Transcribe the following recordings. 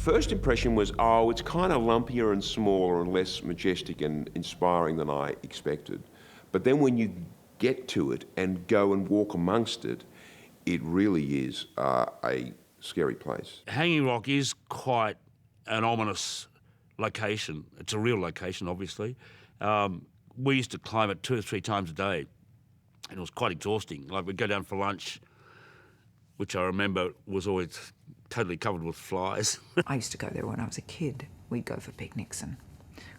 First impression was, oh, it's kind of lumpier and smaller and less majestic and inspiring than I expected. But then when you get to it and go and walk amongst it, it really is a scary place. Hanging Rock is quite an ominous location. It's a real location, obviously. We used to climb it 2 or 3 times a day, and it was quite exhausting. Like, we'd go down for lunch, which I remember was always totally covered with flies. I used to go there when I was a kid. We'd go for picnics and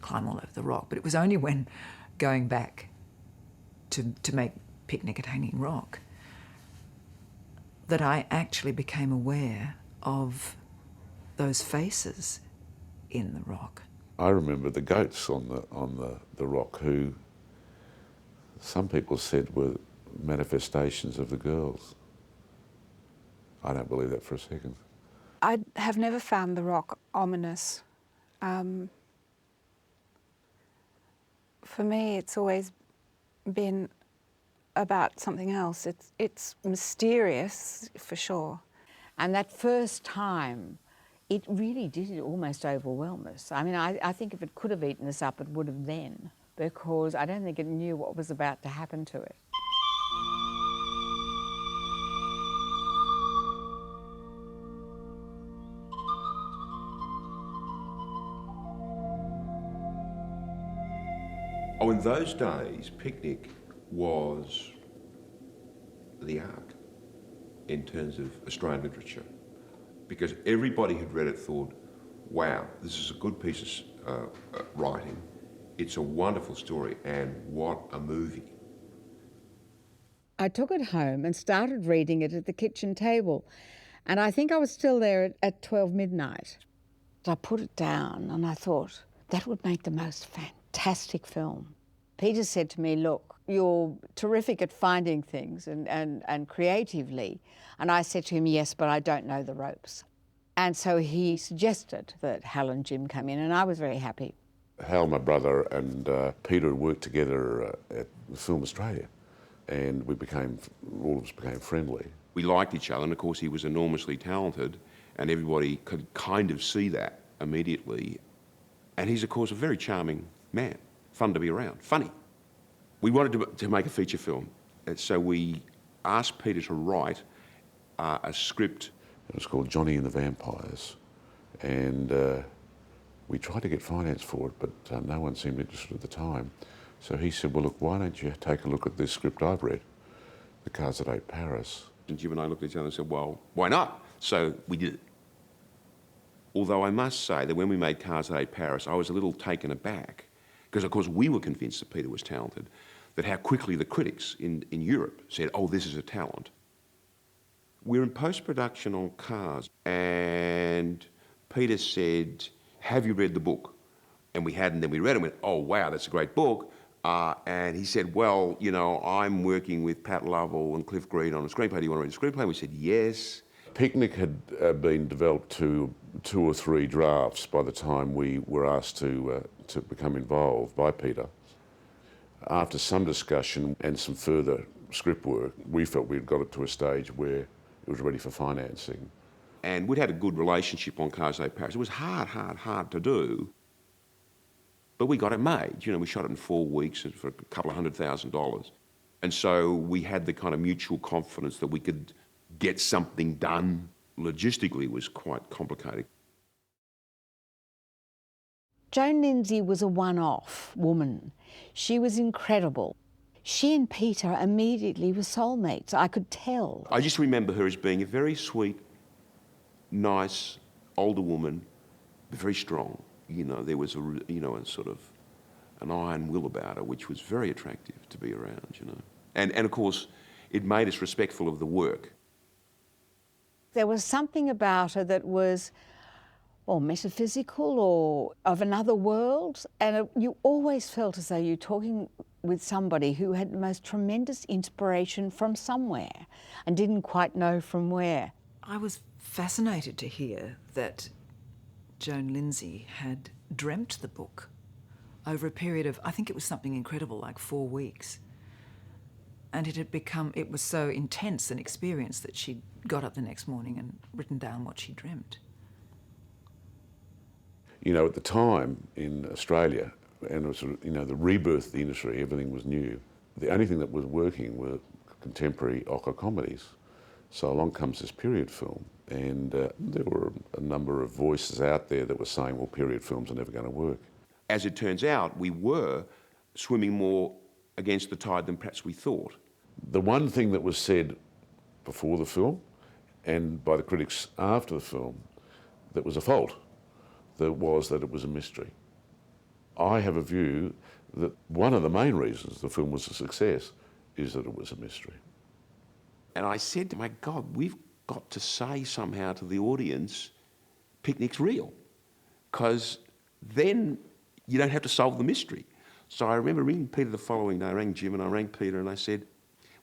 climb all over the rock, but it was only when going back to make picnic at Hanging Rock that I actually became aware of those faces in the rock. I remember the goats on the rock, who some people said were manifestations of the girls. I don't believe that for a second. I have never found the rock ominous. For me, it's always been about something else. It's mysterious, for sure. And that first time, it really did almost overwhelm us. I mean, I think if it could have eaten us up, it would have then, because I don't think it knew what was about to happen to it. Oh, in those days, picnic was the art in terms of Australian literature, because everybody who'd read it thought, wow, this is a good piece of writing, it's a wonderful story, and what a movie. I took it home and started reading it at the kitchen table, and I think I was still there at 12 midnight. I put it down and I thought, that would make the most fantastic film. Peter said to me, look, you're terrific at finding things and creatively. And I said to him, yes, but I don't know the ropes. And so he suggested that Hal and Jim come in, and I was very happy. Hal, my brother, and Peter worked together at Film Australia, and all of us became friendly. We liked each other, and of course he was enormously talented, and everybody could kind of see that immediately. And he's, of course, a very charming man, fun to be around, funny. We wanted to make a feature film, and so we asked Peter to write a script. It was called Johnny and the Vampires, and we tried to get finance for it, but no one seemed interested at the time. So he said, well, look, why don't you take a look at this script I've read, The Cars That Ate Paris. And Jim and I looked at each other and said, well, why not? So we did it. Although I must say that when we made Cars That Ate Paris, I was a little taken aback, because of course we were convinced that Peter was talented, that how quickly the critics in Europe said, oh, this is a talent. We're in post-production on Cars, and Peter said, have you read the book? And we hadn't, then we read it and went, oh, wow, that's a great book. And he said, well, you know, I'm working with Pat Lovell and Cliff Green on a screenplay. Do you want to read the screenplay? And we said, yes. Picnic had been developed to 2 or 3 drafts by the time we were asked to become involved by Peter. After some discussion and some further script work, we felt we'd got it to a stage where it was ready for financing. And we'd had a good relationship on Cars That Ate Paris. It was hard to do, but we got it made. You know, we shot it in 4 weeks for a couple of $100,000. And so we had the kind of mutual confidence that we could get something done. Logistically, it was quite complicated. Joan Lindsay was a one-off woman. She was incredible. She and Peter immediately were soulmates, I could tell. I just remember her as being a very sweet, nice, older woman, very strong. You know, there was a sort of an iron will about her, which was very attractive to be around, you know. And of course, it made us respectful of the work. There was something about her that was, or metaphysical or of another world, and you always felt as though you were talking with somebody who had the most tremendous inspiration from somewhere and didn't quite know from where. I was fascinated to hear that Joan Lindsay had dreamt the book over a period of, I think it was something incredible, like 4 weeks. And it was so intense an experience that she'd got up the next morning and written down what she dreamt. You know, at the time in Australia, and it was, you know, the rebirth of the industry, everything was new. The only thing that was working were contemporary ochre comedies. So along comes this period film, and there were a number of voices out there that were saying, well, period films are never going to work. As it turns out, we were swimming more against the tide than perhaps we thought. The one thing that was said before the film and by the critics after the film that was a fault, that was that it was a mystery. I have a view that one of the main reasons the film was a success is that it was a mystery. And I said to my God, we've got to say somehow to the audience, Picknick's real, because then you don't have to solve the mystery. So I remember ringing Peter the following day. I rang Jim and I rang Peter and I said,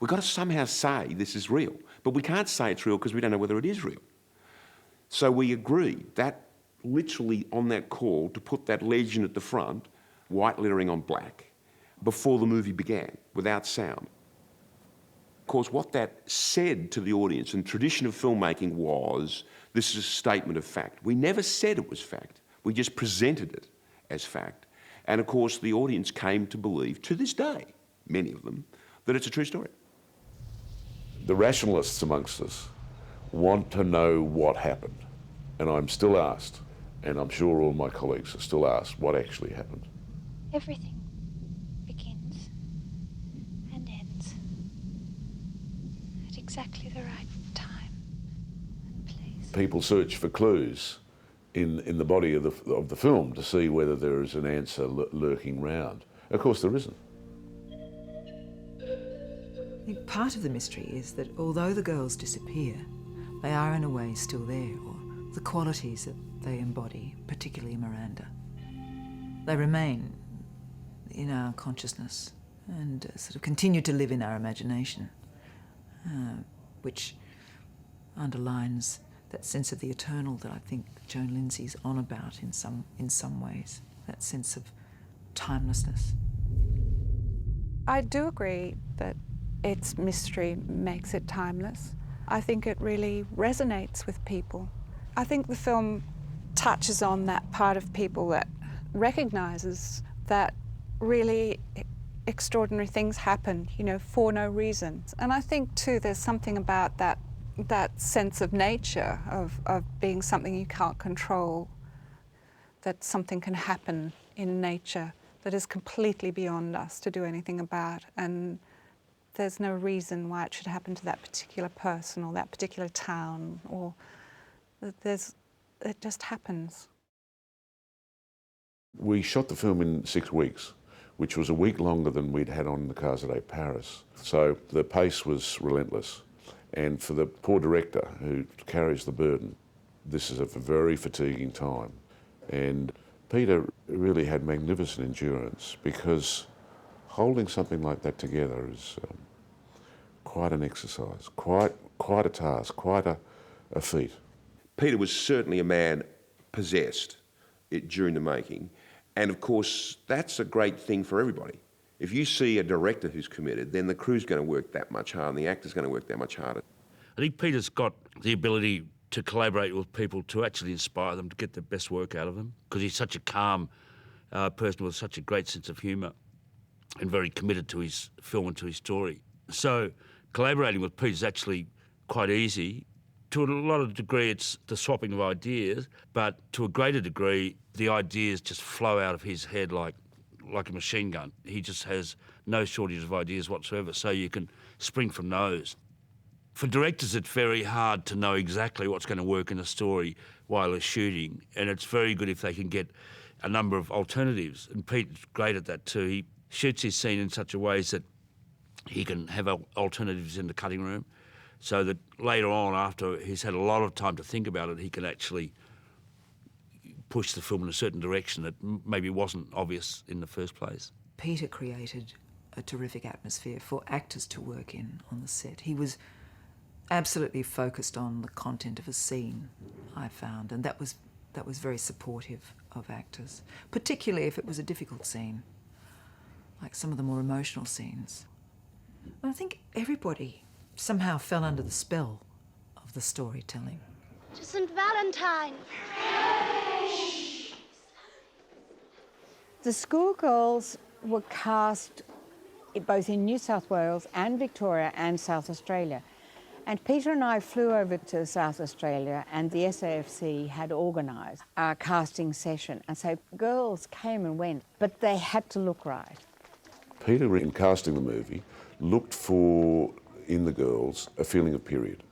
we've got to somehow say this is real, but we can't say it's real because we don't know whether it is real. So we agreed that literally on that call to put that legend at the front, white lettering on black, before the movie began, without sound. Of course, what that said to the audience and tradition of filmmaking was, this is a statement of fact. We never said it was fact. We just presented it as fact. And of course, the audience came to believe, to this day, many of them, that it's a true story. The rationalists amongst us want to know what happened. And I'm still asked, and I'm sure all my colleagues are still asked, what actually happened. Everything begins and ends at exactly the right time and place. People search for clues in the body of the film to see whether there is an answer lurking round. Of course, there isn't. I think part of the mystery is that although the girls disappear, they are in a way still there, or the qualities that they embody, particularly Miranda, they remain in our consciousness and sort of continue to live in our imagination, which underlines that sense of the eternal that I think Joan Lindsay's on about in some ways, that sense of timelessness. I do agree that its mystery makes it timeless. I think it really resonates with people. I think the film touches on that part of people that recognises that really extraordinary things happen, you know, for no reason. And I think too there's something about that sense of nature, of being something you can't control, that something can happen in nature that is completely beyond us to do anything about, and there's no reason why it should happen to that particular person or that particular town, or it just happens. We shot the film in 6 weeks, which was a week longer than we'd had on the Casa de Paris. So the pace was relentless. And for the poor director who carries the burden, this is a very fatiguing time. And Peter really had magnificent endurance, because holding something like that together is quite an exercise, quite a task, quite a feat. Peter was certainly a man possessed during the making. And of course, that's a great thing for everybody. If you see a director who's committed, then the crew's going to work that much harder and the actor's going to work that much harder. I think Peter's got the ability to collaborate with people to actually inspire them to get the best work out of them, because he's such a calm person with such a great sense of humour and very committed to his film and to his story. So collaborating with Peter is actually quite easy. To a lot of degree, it's the swapping of ideas, but to a greater degree, the ideas just flow out of his head like a machine gun. He just has no shortage of ideas whatsoever, so you can spring from those. For directors, it's very hard to know exactly what's going to work in a story while they're shooting, and it's very good if they can get a number of alternatives, and Pete's great at that too. He shoots his scene in such a way that he can have alternatives in the cutting room, so that later on, after he's had a lot of time to think about it, he can actually push the film in a certain direction that maybe wasn't obvious in the first place. Peter created a terrific atmosphere for actors to work in on the set. He was absolutely focused on the content of a scene, I found, and that was very supportive of actors, particularly if it was a difficult scene, like some of the more emotional scenes. And I think everybody somehow fell under the spell of the storytelling. To St. Valentine. The schoolgirls were cast both in New South Wales and Victoria and South Australia. And Peter and I flew over to South Australia, and the SAFC had organised a casting session. And so girls came and went, but they had to look right. Peter, in casting the movie, looked for, in the girls, a feeling of period.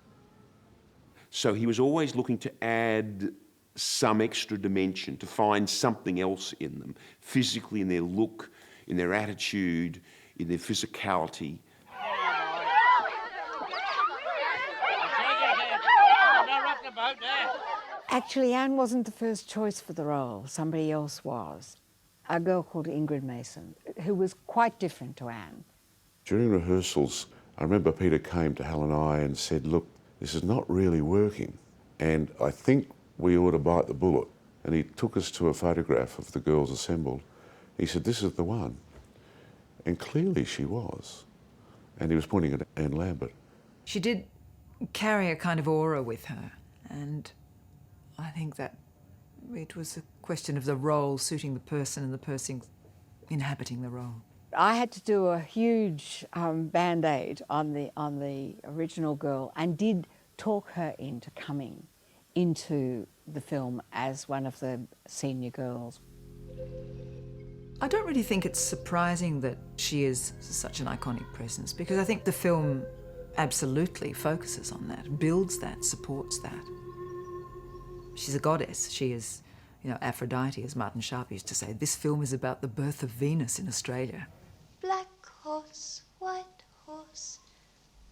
So he was always looking to add some extra dimension, to find something else in them, physically, in their look, in their attitude, in their physicality. Actually, Anne wasn't the first choice for the role. Somebody else was. A girl called Ingrid Mason, who was quite different to Anne. During rehearsals, I remember Peter came to Hal and I and said, look, this is not really working, and I think we ought to bite the bullet. And he took us to a photograph of the girls assembled. He said, this is the one. And clearly she was. And he was pointing at Anne Lambert. She did carry a kind of aura with her, and I think that it was a question of the role suiting the person and the person inhabiting the role. I had to do a huge band-aid on the original girl and did talk her into coming into the film as one of the senior girls. I don't really think it's surprising that she is such an iconic presence, because I think the film absolutely focuses on that, builds that, supports that. She's a goddess. She is, Aphrodite, as Martin Sharp used to say. This film is about the birth of Venus in Australia. Black horse, white horse,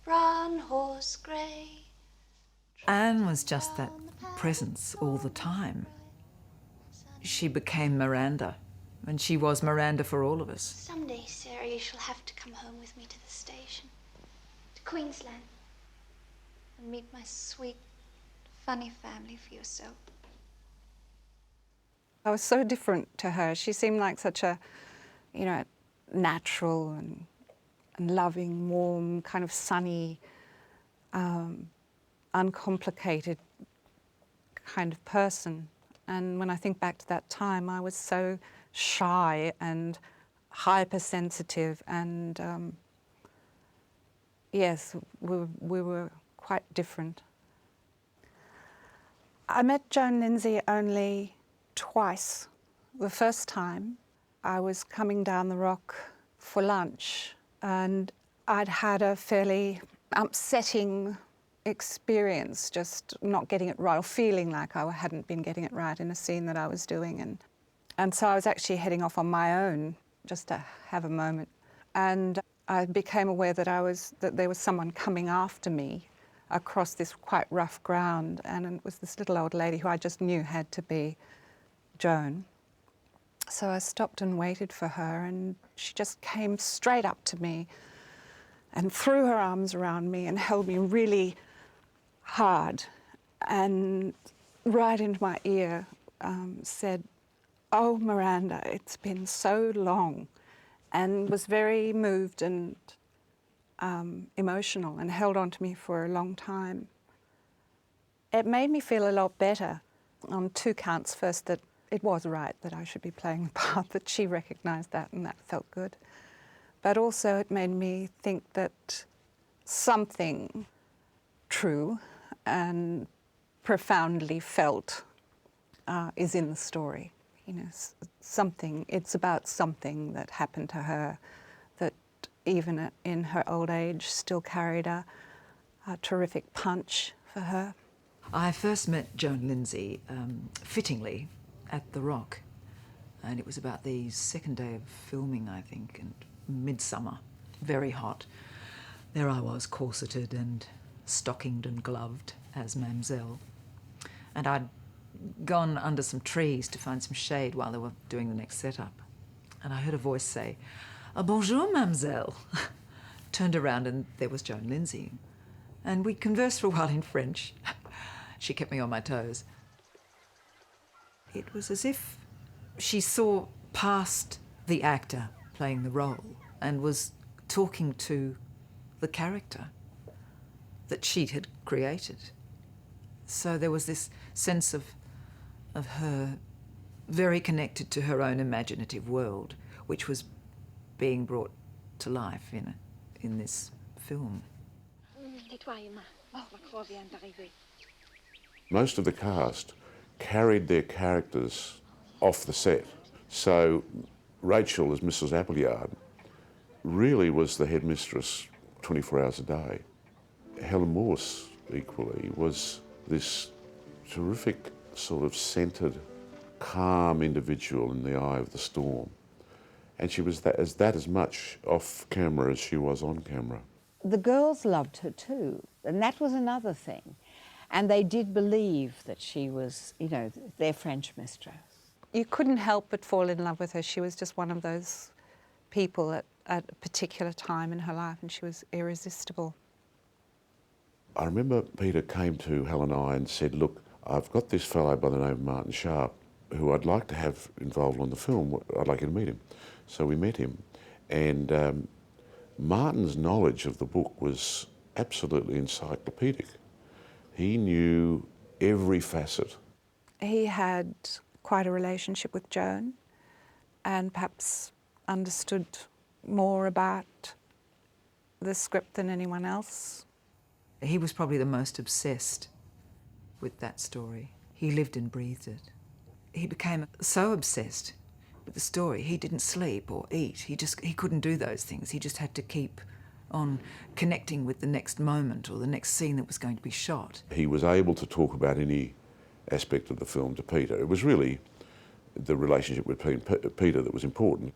brown horse, grey. Anne was just that presence all the time. She became Miranda, and she was Miranda for all of us. Someday, Sarah, you shall have to come home with me to the station, to Queensland, and meet my sweet, funny family for yourself. I was so different to her. She seemed like such a, natural and loving, warm, kind of sunny, uncomplicated kind of person. And when I think back to that time, I was so shy and hypersensitive, and yes, we were quite different. I met Joan Lindsay only twice. The first time, I was coming down the rock for lunch, and I'd had a fairly upsetting experience, just not getting it right, or feeling like I hadn't been getting it right in a scene that I was doing. And so I was actually heading off on my own just to have a moment. And I became aware that there was someone coming after me across this quite rough ground, and it was this little old lady who I just knew had to be Joan. So I stopped and waited for her, and she just came straight up to me and threw her arms around me and held me really hard, and right into my ear said, "Oh, Miranda, it's been so long," and was very moved and emotional, and held on to me for a long time. It made me feel a lot better on two counts. First, that it was right that I should be playing the part, that she recognised that, and that felt good. But also it made me think that something true and profoundly felt is in the story. It's about something that happened to her that even in her old age still carried a terrific punch for her. I first met Joan Lindsay, fittingly, at the Rock, and it was about the second day of filming, I think, and midsummer, very hot. There I was, corseted and stockinged and gloved as Mamselle, and I'd gone under some trees to find some shade while they were doing the next setup, and I heard a voice say, "Bonjour, Mamselle." Turned around and there was Joan Lindsay, and we conversed for a while in French. She kept me on my toes. It was as if she saw past the actor playing the role and was talking to the character that she had created. So there was this sense of her very connected to her own imaginative world, which was being brought to life in this film. Most of the cast carried their characters off the set. So Rachel, as Mrs. Appleyard, really was the headmistress 24 hours a day. Helen Morse, equally, was this terrific sort of centred, calm individual in the eye of the storm. And she was as much off camera as she was on camera. The girls loved her too, and that was another thing. And they did believe that she was, you know, their French mistress. You couldn't help but fall in love with her. She was just one of those people at a particular time in her life, and she was irresistible. I remember Peter came to Helen and I and said, look, I've got this fellow by the name of Martin Sharp who I'd like to have involved on the film. I'd like you to meet him. So we met him, and Martin's knowledge of the book was absolutely encyclopedic. He knew every facet. He had quite a relationship with Joan and perhaps understood more about the script than anyone else. He was probably the most obsessed with that story. He lived and breathed it. He became so obsessed with the story, he didn't sleep or eat. He couldn't do those things. He just had to keep on connecting with the next moment or the next scene that was going to be shot. He was able to talk about any aspect of the film to Peter. It was really the relationship with Peter that was important.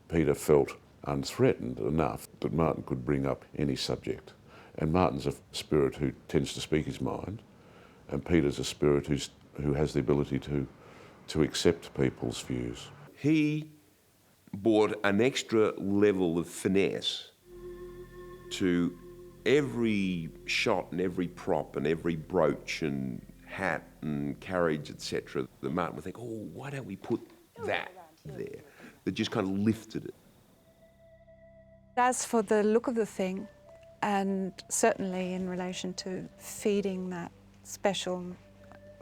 Peter felt unthreatened enough that Martin could bring up any subject. And Martin's a spirit who tends to speak his mind, and Peter's a spirit who has the ability to accept people's views. He brought an extra level of finesse to every shot and every prop and every brooch and hat and carriage, etc. The Martin would think, oh, why don't we put that there? That just kind of lifted it. As for the look of the thing, and certainly in relation to feeding that special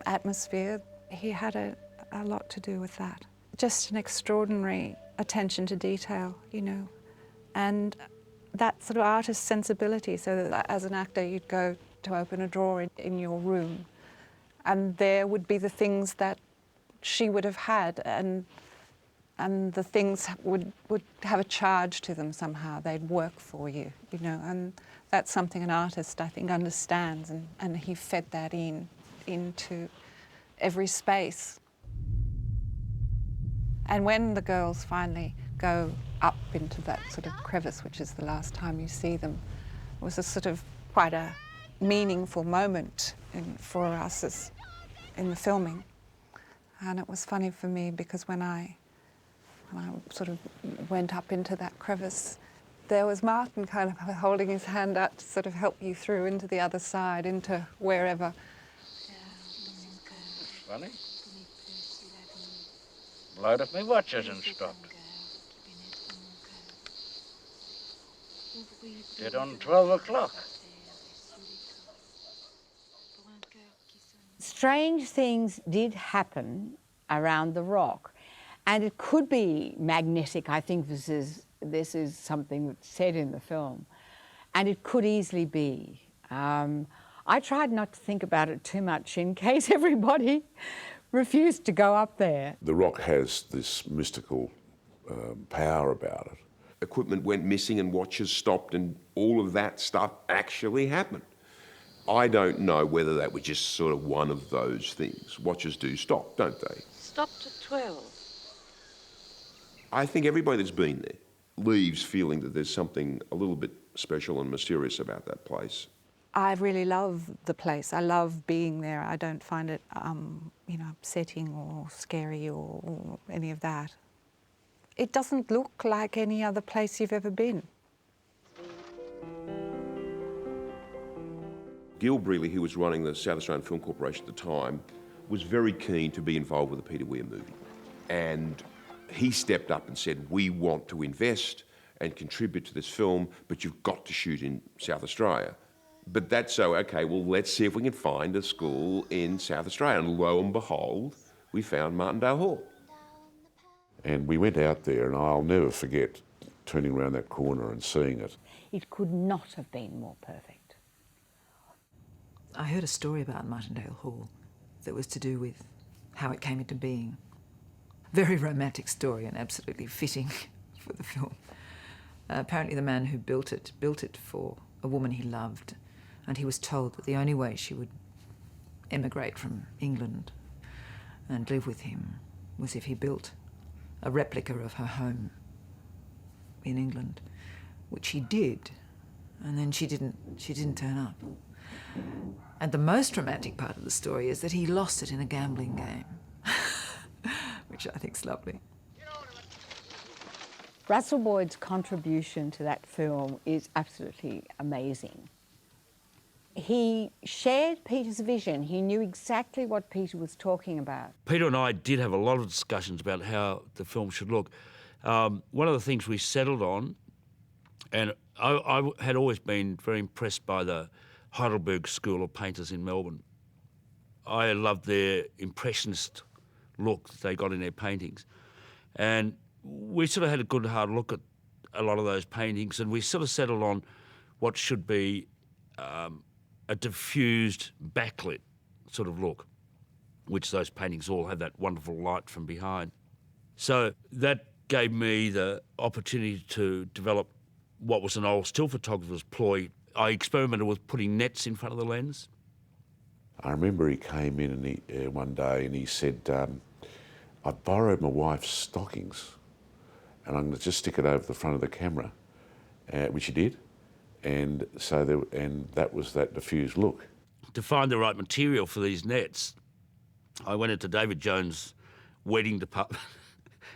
atmosphere, he had a lot to do with that. Just an extraordinary attention to detail, you know, and that sort of artist sensibility, so that as an actor you'd go to open a drawer in your room and there would be the things that she would have had, and the things would have a charge to them somehow. They'd work for you, you know, and that's something an artist, I think, understands, and he fed that into every space. And when the girls finally go up into that sort of crevice, which is the last time you see them, it was a sort of quite a meaningful moment for us in the filming. And it was funny for me because when I sort of went up into that crevice, there was Martin kind of holding his hand out to sort of help you through into the other side, into wherever. Funny. Light up my watch hasn't stopped. Dead on 12 o'clock. Strange things did happen around the rock, and it could be magnetic. I think this is something that's said in the film, and it could easily be. I tried not to think about it too much in case everybody refused to go up there. The rock has this mystical power about it. Equipment went missing and watches stopped and all of that stuff actually happened. I don't know whether that was just sort of one of those things. Watches do stop, don't they? Stopped at 12. I think everybody that's been there leaves feeling that there's something a little bit special and mysterious about that place. I really love the place. I love being there. I don't find it, you know, upsetting or scary or any of that. It doesn't look like any other place you've ever been. Gil Brealey, who was running the South Australian Film Corporation at the time, was very keen to be involved with the Peter Weir movie. And he stepped up and said, we want to invest and contribute to this film, but you've got to shoot in South Australia. But that's so, okay, well, let's see if we can find a school in South Australia. And lo and behold, we found Martindale Hall. And we went out there, and I'll never forget turning around that corner and seeing it. It could not have been more perfect. I heard a story about Martindale Hall that was to do with how it came into being. Very romantic story and absolutely fitting for the film. Apparently the man who built it for a woman he loved, and he was told that the only way she would emigrate from England and live with him was if he built a replica of her home in England, which he did, and then she didn't turn up. And the most romantic part of the story is that he lost it in a gambling game, which I think's lovely. Russell Boyd's contribution to that film is absolutely amazing. He shared Peter's vision. He knew exactly what Peter was talking about. Peter and I did have a lot of discussions about how the film should look. One of the things we settled on, and I had always been very impressed by the Heidelberg School of Painters in Melbourne. I loved their impressionist look that they got in their paintings. And we sort of had a good hard look at a lot of those paintings, and we sort of settled on what should be a diffused backlit sort of look, which those paintings all have that wonderful light from behind. So that gave me the opportunity to develop what was an old still photographer's ploy. I experimented with putting nets in front of the lens. I remember he came in and one day and he said, I borrowed my wife's stockings and I'm going to just stick it over the front of the camera, which he did. And so that was that diffused look. To find the right material for these nets, I went into David Jones' wedding department.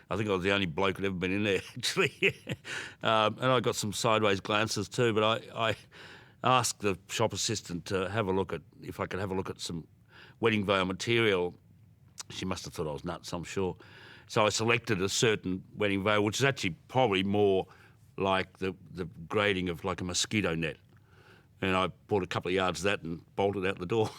I think I was the only bloke who'd ever been in there, actually. And I got some sideways glances too, but I asked the shop assistant to have a look at, if I could have a look at some wedding veil material. She must have thought I was nuts, I'm sure. So I selected a certain wedding veil, which is actually probably more like the grading of like a mosquito net. And I bought a couple of yards of that and bolted out the door.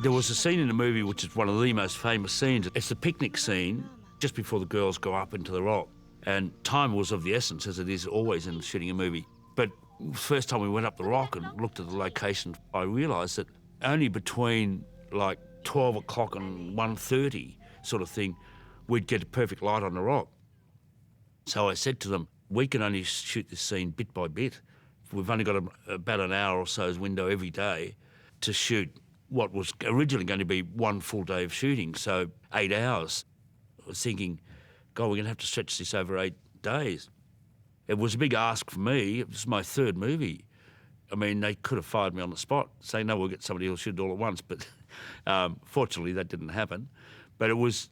There was a scene in the movie which is one of the most famous scenes. It's the picnic scene just before the girls go up into the rock. And time was of the essence, as it is always in shooting a movie. But the first time we went up the rock and looked at the location, I realised that only between like 12 o'clock and 1:30 sort of thing, we'd get a perfect light on the rock. So I said to them, we can only shoot this scene bit by bit. We've only got about an hour or so's window every day to shoot what was originally going to be one full day of shooting, so 8 hours. I was thinking, God, we're going to have to stretch this over 8 days. It was a big ask for me. It was my third movie. I mean, they could have fired me on the spot, saying, no, we'll get somebody who'll shoot it all at once. But fortunately, that didn't happen. But it was,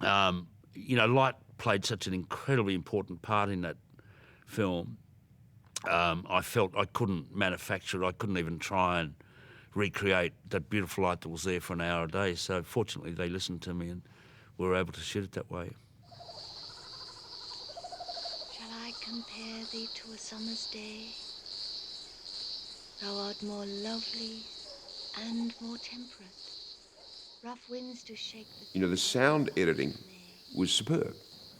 light played such an incredibly important part in that film. I felt I couldn't manufacture it. I couldn't even try and recreate that beautiful light that was there for an hour a day. So fortunately, they listened to me and we were able to shoot it that way. Shall I compare thee to a summer's day? Thou art more lovely and more temperate. Rough winds do shake the... The sound editing was superb.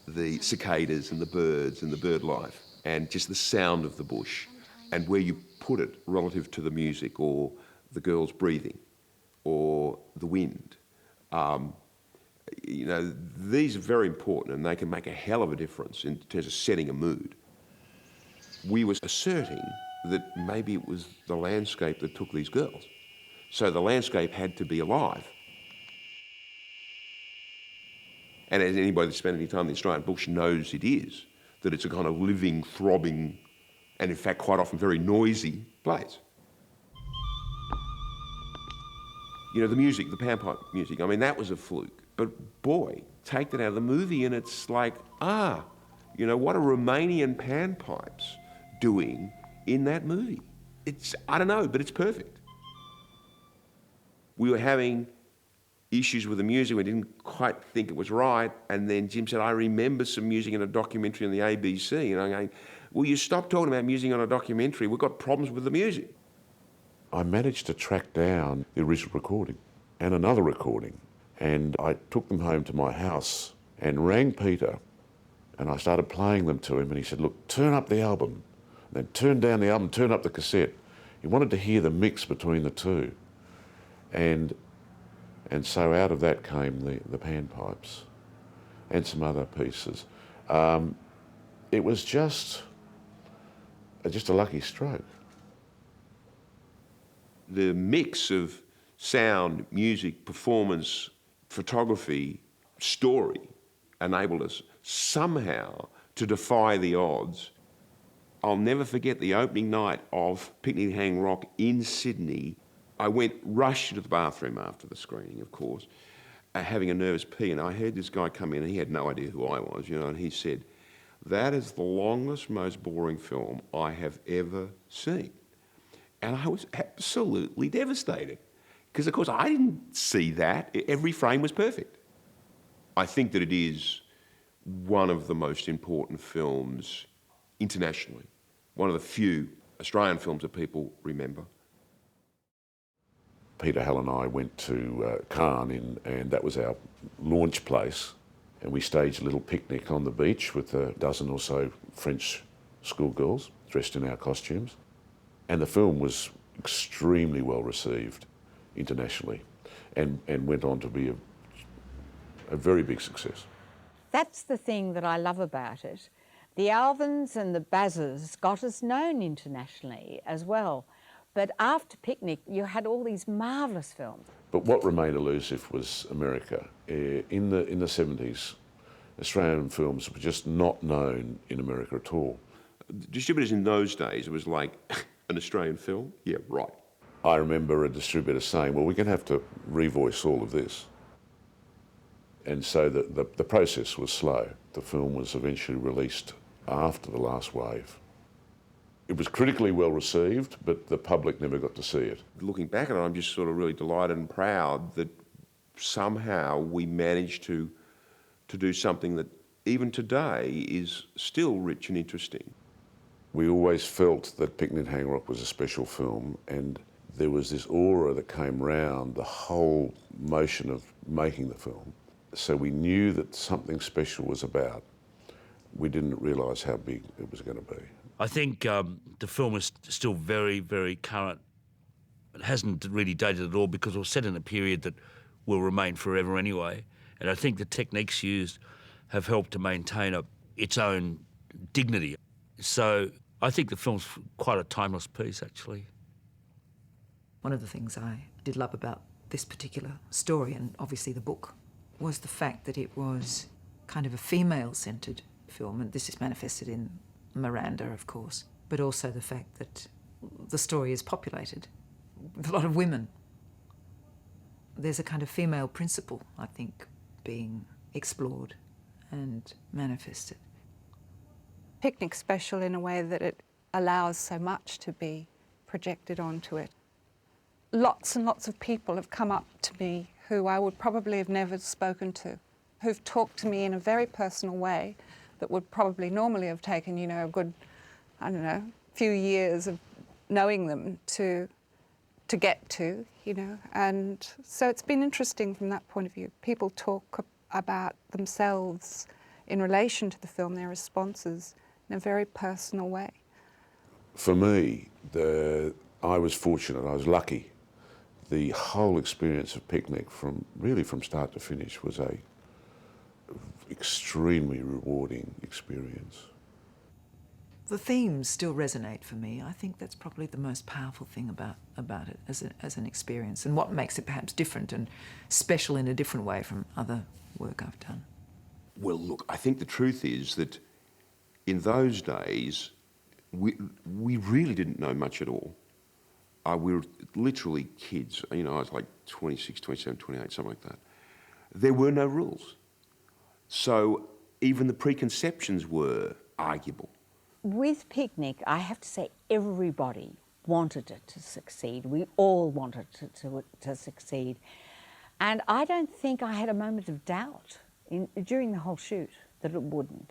The cicadas and the birds and the bird life and just the sound of the bush and where you put it relative to the music or the girls breathing or the wind. These are very important and they can make a hell of a difference in terms of setting a mood. We were asserting that maybe it was the landscape that took these girls. So the landscape had to be alive. And as anybody that's spent any time in the Australian bush knows it is, that it's a kind of living, throbbing, and in fact quite often very noisy place. The music, the panpipe music, I mean, that was a fluke. But boy, take that out of the movie and it's like, what are Romanian panpipes doing in that movie? I don't know, but it's perfect. We were having issues with the music. We didn't quite think it was right. And then Jim said, I remember some music in a documentary on the ABC. And I'm going, well, you stop talking about music on a documentary. We've got problems with the music. I managed to track down the original recording and another recording. And I took them home to my house and rang Peter, and I started playing them to him, and he said, look, turn up the album, then turn down the album, turn up the cassette. He wanted to hear the mix between the two. And so out of that came the panpipes and some other pieces. It was just a lucky stroke. The mix of sound, music, performance, photography, story enabled us somehow to defy the odds. I'll never forget the opening night of Picnic at Hanging Rock in Sydney. I rushed to the bathroom after the screening, of course, having a nervous pee, and I heard this guy come in, and he had no idea who I was, and he said, "That is the longest, most boring film I have ever seen." And I was absolutely devastated, because of course I didn't see that. Every frame was perfect. I think that it is one of the most important films internationally, one of the few Australian films that people remember. Peter, Hal and I went to Cannes, and that was our launch place, and we staged a little picnic on the beach with a dozen or so French schoolgirls dressed in our costumes. And the film was extremely well received internationally, and went on to be a very big success. That's the thing that I love about it. The Alvins and the Bazzers got us known internationally as well. But after Picnic, you had all these marvellous films. But what remained elusive was America. In the 70s, Australian films were just not known in America at all. Distributors in those days, it was like, an Australian film? Yeah, right. I remember a distributor saying, well, we're going to have to revoice all of this. And so the process was slow. The film was eventually released after The Last Wave. It was critically well received, but the public never got to see it. Looking back at it, I'm just sort of really delighted and proud that somehow we managed to do something that even today is still rich and interesting. We always felt that Picnic at Hanging Rock was a special film, and there was this aura that came round the whole motion of making the film. So we knew that something special was about. We didn't realise how big it was going to be. I think the film is still very, very current. It hasn't really dated at all because it was set in a period that will remain forever anyway. And I think the techniques used have helped to maintain its own dignity. So I think the film's quite a timeless piece, actually. One of the things I did love about this particular story, and obviously the book, was the fact that it was kind of a female-centred film, and this is manifested in Miranda, of course, but also the fact that the story is populated with a lot of women. There's a kind of female principle, I think, being explored and manifested. Picnic's special in a way that it allows so much to be projected onto it. Lots and lots of people have come up to me who I would probably have never spoken to, who've talked to me in a very personal way that would probably normally have taken, a good, few years of knowing them to get to, And so it's been interesting from that point of view. People talk about themselves in relation to the film, their responses, in a very personal way. For me, I was fortunate, I was lucky. The whole experience of Picnic from start to finish was a extremely rewarding experience. The themes still resonate for me. I think that's probably the most powerful thing about it as an experience, and what makes it perhaps different and special in a different way from other work I've done. Well, look, I think the truth is that in those days, we really didn't know much at all. We were literally kids. I was like 26, 27, 28, something like that. There were no rules. So even the preconceptions were arguable. With Picnic, I have to say everybody wanted it to succeed. We all wanted it to succeed. And I don't think I had a moment of doubt during the whole shoot that it wouldn't.